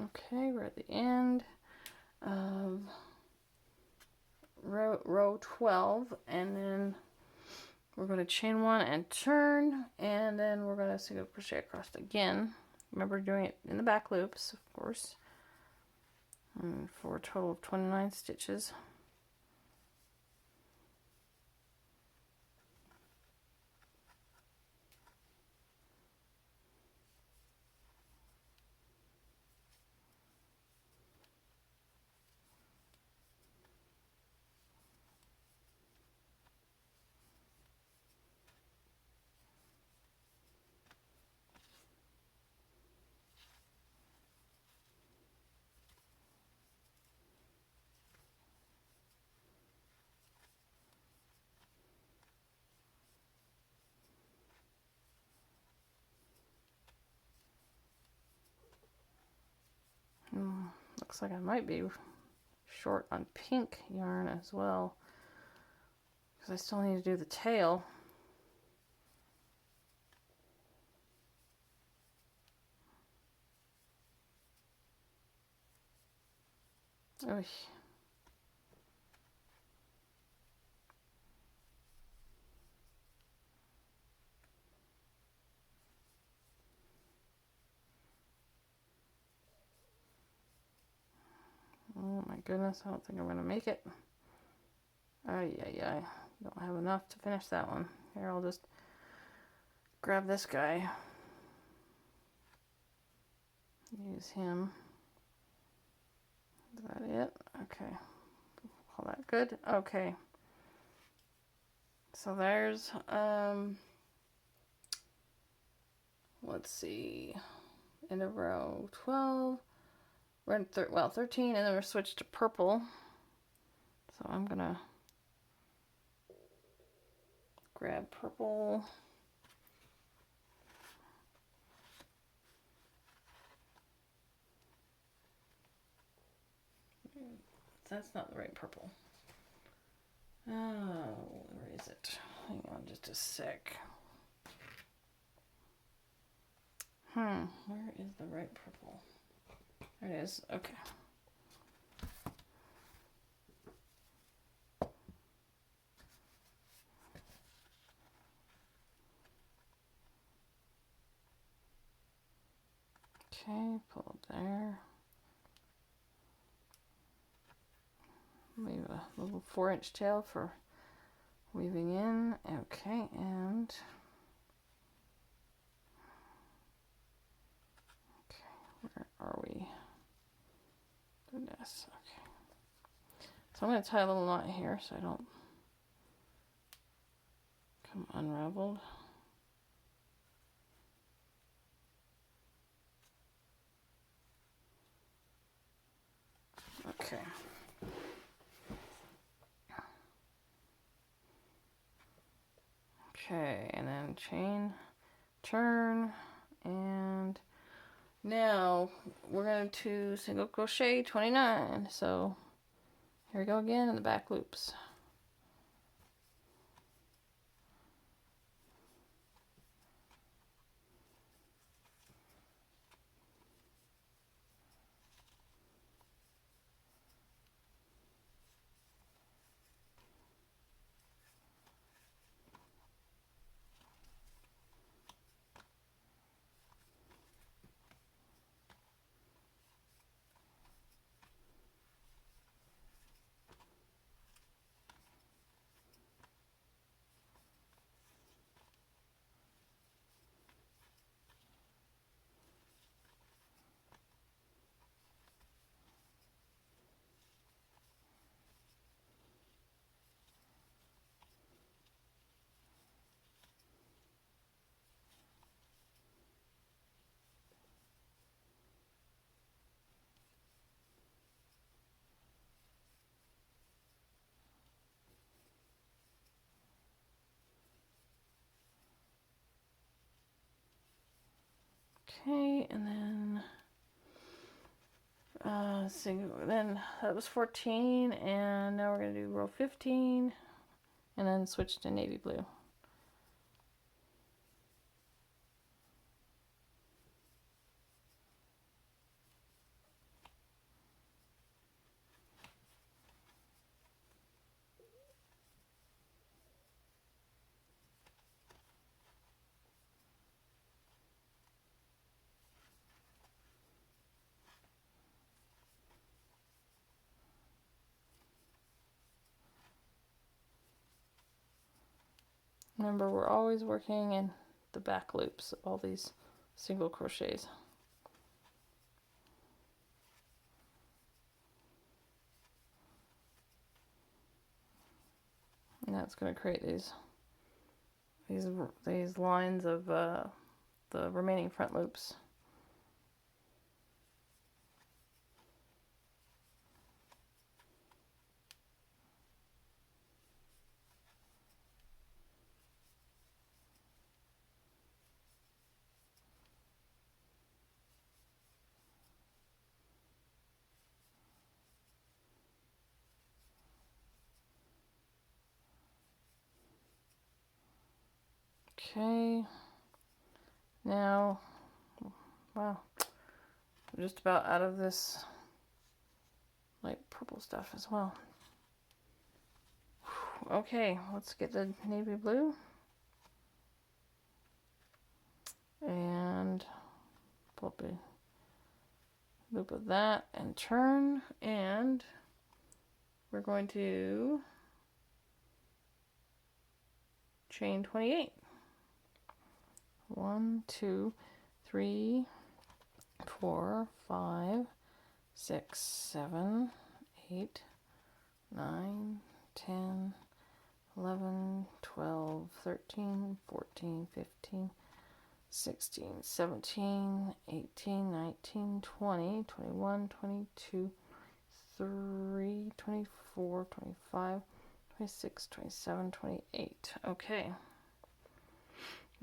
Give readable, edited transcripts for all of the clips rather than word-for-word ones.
Okay, we're at the end of row 12, and then we're going to chain 1 and turn, and then we're going to single crochet across again. Remember doing it in the back loops, of course, and for a total of 29 stitches. Looks like I might be short on pink yarn as well, because I still need to do the tail. Oy. Oh my goodness, I don't think I'm going to make it. Ay, ay, ay. Don't have enough to finish that one. Here, I'll just grab this guy. Use him. Is that it? Okay. All that good? Okay. So there's, let's see, end of row 12. We're in 13, and then we're switched to purple. So I'm gonna grab purple. That's not the right purple. Oh, where is it? Hang on just a sec. Where is the right purple? There it is. Okay. Okay, pull up there. Leave a little 4-inch tail for weaving in. Okay, and okay, where are we? Goodness. Okay. So I'm going to tie a little knot here so I don't come unraveled. Okay. Okay, and then chain, turn, and now we're going to single crochet 29. So here we go again in the back loops. Okay, and then then that was 14, and now we're going to do row 15 and then switch to navy blue. Remember, we're always working in the back loops of all these single crochets. And that's going to create these lines of the remaining front loops. Okay, now, wow, I'm just about out of this light purple stuff as well. Okay, let's get the navy blue and pull up a loop of that and turn, and we're going to chain 28. 1, 2, 3, 4, 5, 6, 7, 8, 9, 10, 11, 12, 13, 14, 15, 16, 17, 18, 19, 20, 21, 22, 23, 24, 25, 26, 27, 28. Okay.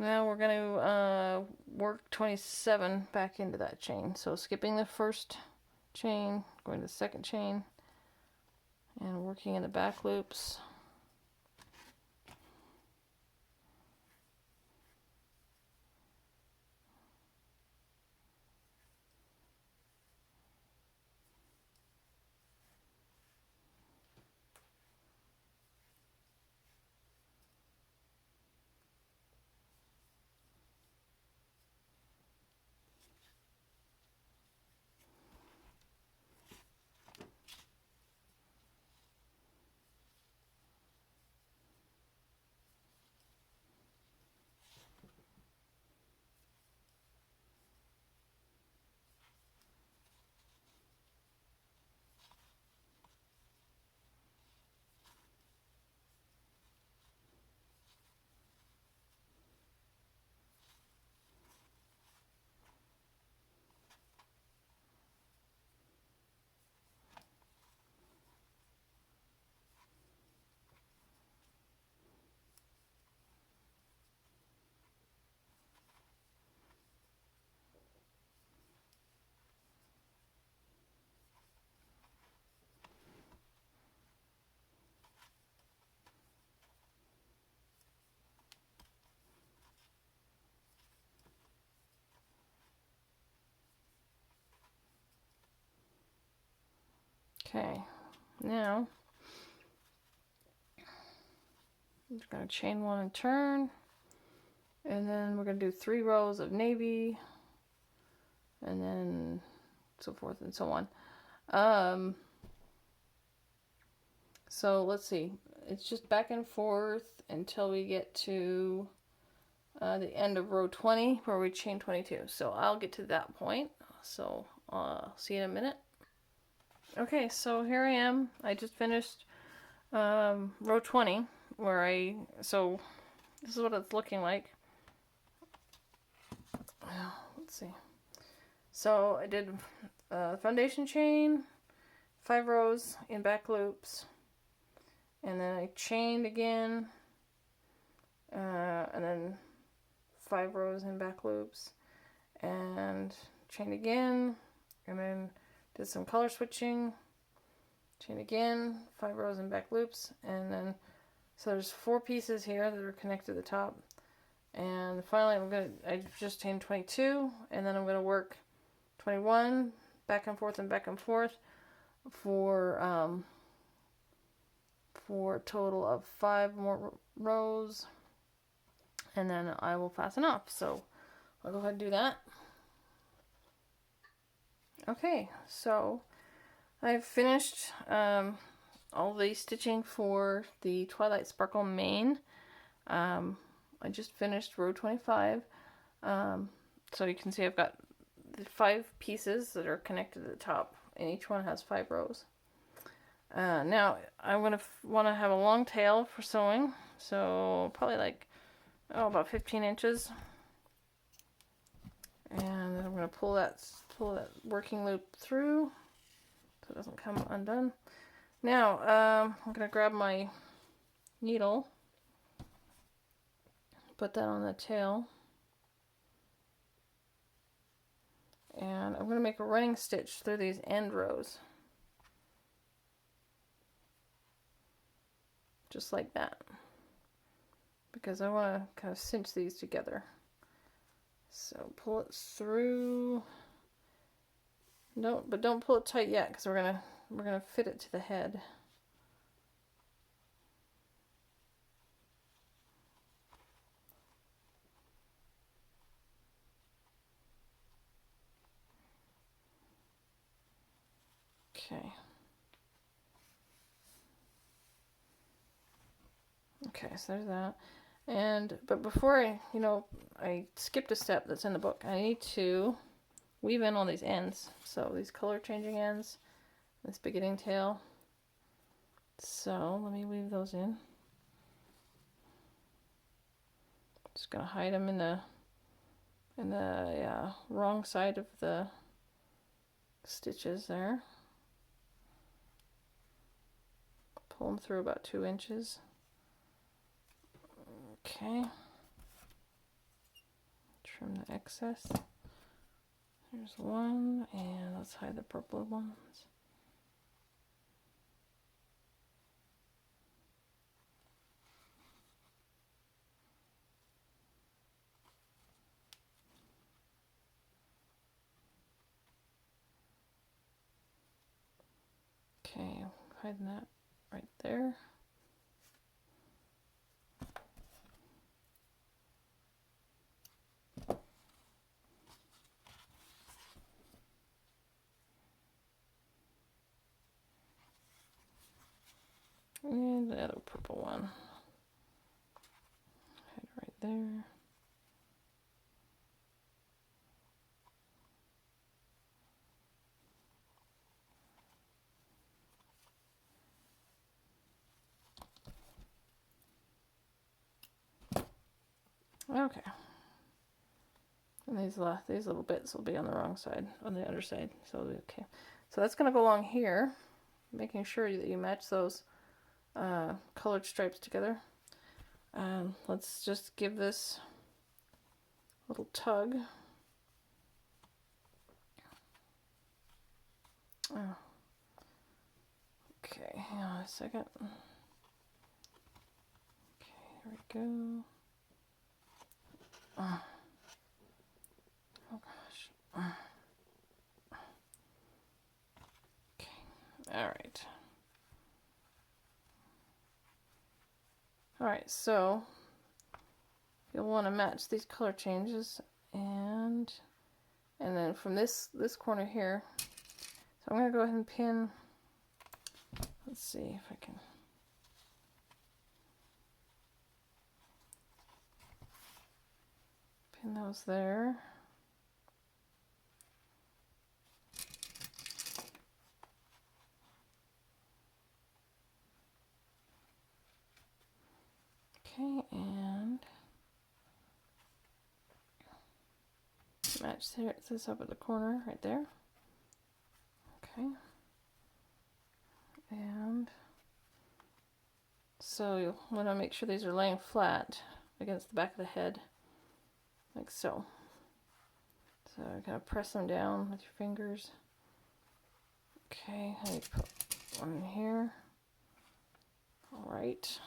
Now we're going to work 27 back into that chain. So skipping the first chain, going to the second chain, and working in the back loops. Okay, now we're going to chain 1 and turn, and then we're going to do 3 rows of navy, and then so forth and so on. So let's see, it's just back and forth until we get to the end of row 20 where we chain 22. So I'll get to that point. So see you in a minute. Okay, so here I am. I just finished row 20 where so this is what it's looking like. Let's see. So I did foundation chain, 5 rows in back loops, and then I chained again, and then 5 rows in back loops, and chained again, and then did some color switching, chain again, 5 rows in back loops, and then so there's 4 pieces here that are connected to the top, and finally I just chained 22, and then I'm gonna work 21 back and forth and back and forth for a total of 5 more rows, and then I will fasten off. So I'll go ahead and do that. Okay, so I've finished all the stitching for the Twilight Sparkle mane. I just finished row 25. So you can see I've got the 5 pieces that are connected at the top, and each one has 5 rows. Now I'm going to want to have a long tail for sewing, so probably like, about 15 inches. And then I'm going to pull that working loop through so it doesn't come undone. Now I'm going to grab my needle, put that on the tail, and I'm going to make a running stitch through these end rows, just like that, because I want to kind of cinch these together. So pull it through. Don't pull it tight yet, because we're gonna fit it to the head. Okay. Okay, so there's that. But before I skipped a step that's in the book. I need to weave in all these ends. So these color changing ends, this beginning tail. So let me weave those in. Just gonna hide them in the wrong side of the stitches there. Pull them through about 2 inches. Okay. Trim the excess. There's one, and let's hide the purple ones. Okay, hiding that right there. And the other purple one. Hide it right there. Okay. And these little bits will be on the wrong side, on the underside. So okay. So that's going to go along here, making sure that you match those colored stripes together. Let's just give this a little tug. Oh. Okay, hang on a second. Okay, there we go. Oh gosh. Okay, all right. All right, so you'll want to match these color changes, and then from this corner here. So I'm going to go ahead and pin. Let's see if I can. Pin those there. Okay, and match this up at the corner right there. Okay. And so you'll want to make sure these are laying flat against the back of the head, like so. So kind of press them down with your fingers. Okay, I need to put one in here. All right.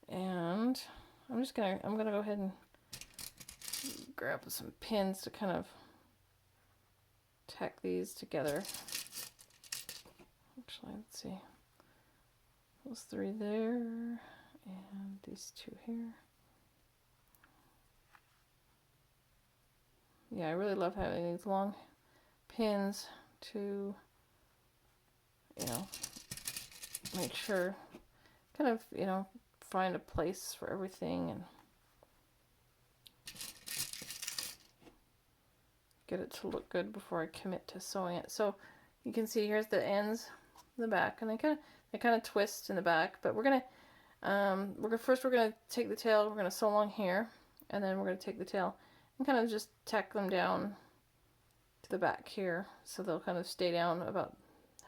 And I'm gonna go ahead and grab some pins to kind of tack these together. Actually, let's see. Those 3 there, and these 2 here. Yeah, I really love having these long pins to, make sure, kind of, find a place for everything and get it to look good before I commit to sewing it. So you can see here's the ends, the back, and they kind of twist in the back. But we're gonna first take the tail. We're gonna sew along here, and then we're gonna take the tail and kind of just tack them down to the back here, so they'll kind of stay down about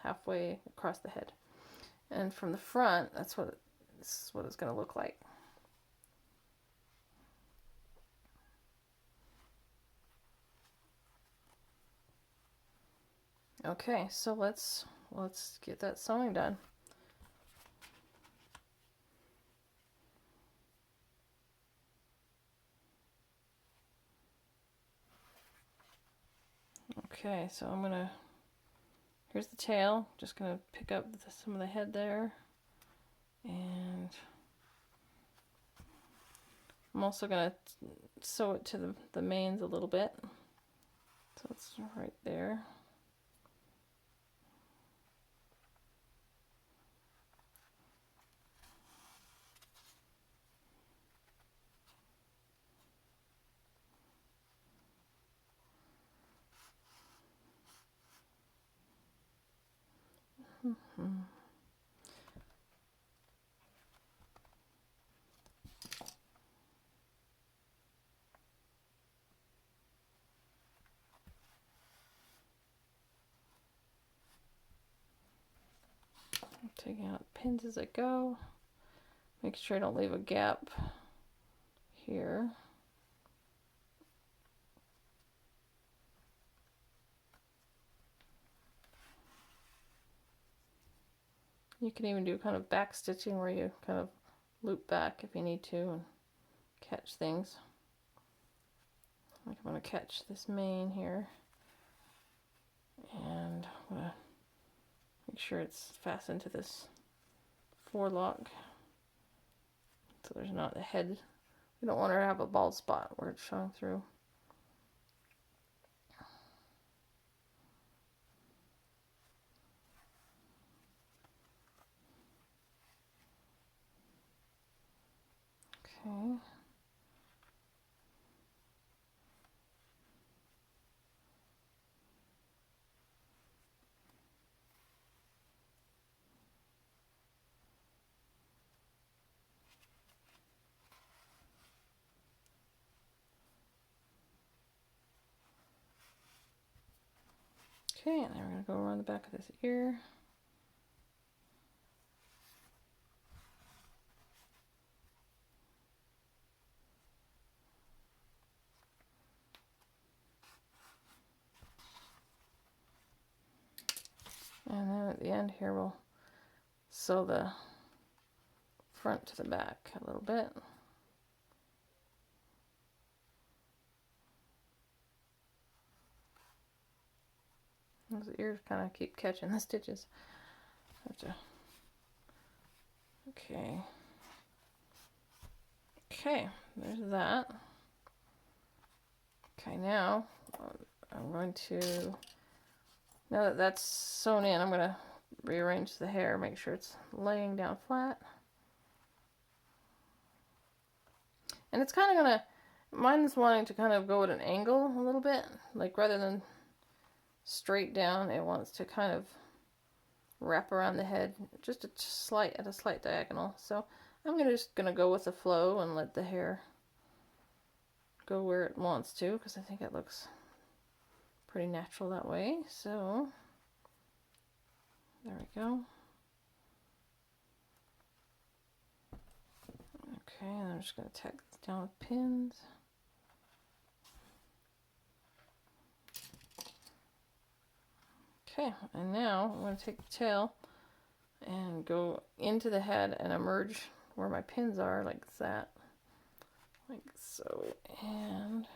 halfway across the head. And from the front, this is what it's gonna look like. Okay, so let's get that sewing done. Okay, so here's the tail, just gonna pick up some of the head there, and I'm also gonna sew it to the manes a little bit, so it's right there. Taking out pins as I go. Make sure I don't leave a gap here. You can even do kind of back stitching where you kind of loop back if you need to and catch things. Like I'm going to catch this mane here, and I'm going to make sure it's fastened to this forelock so there's not a head. We don't want her to have a bald spot where it's showing through. Okay. Okay, and then we're going to go around the back of this ear. And then at the end here we'll sew the front to the back a little bit. The ears kind of keep catching the stitches. Okay. Okay, there's that. Okay, now I'm going to, now that that's sewn in, I'm going to rearrange the hair, make sure it's laying down flat. And it's kind of going to, mine's wanting to kind of go at an angle a little bit, like rather than straight down, it wants to kind of wrap around the head just at a slight diagonal. So I'm just gonna go with the flow and let the hair go where it wants to, because I think it looks pretty natural that way. So there we go. Okay, and I'm just gonna tack this down with pins. Okay, and now I'm going to take the tail and go into the head and emerge where my pins are, like that, like so, and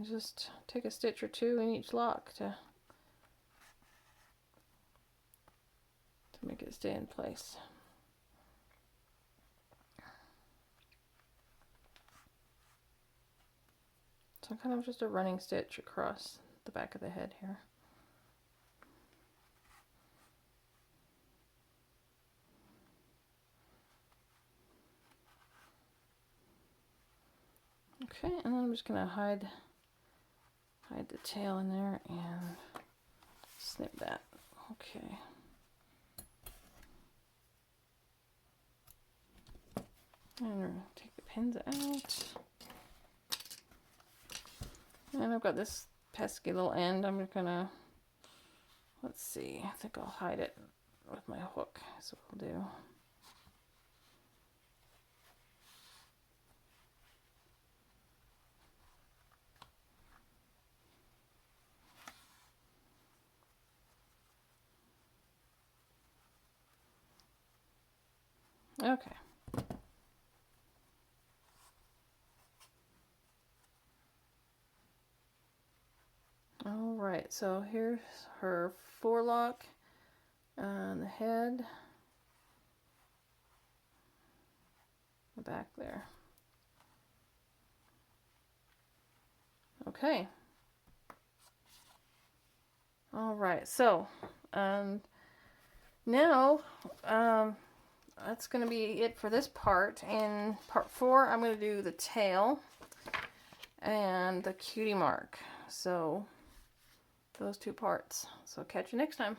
just take a stitch or two in each lock to make it stay in place. So kind of just a running stitch across the back of the head here. Okay, and then I'm just gonna hide the tail in there and snip that. Okay. And take the pins out. And I've got this pesky little end. I'm gonna, let's see, I think I'll hide it with my hook. That's what I'll do. Okay. All right, so here's her forelock on the head, the back there. Okay. All right, so now that's going to be it for this part. In part 4, I'm going to do the tail and the cutie mark. So those 2 parts. So catch you next time.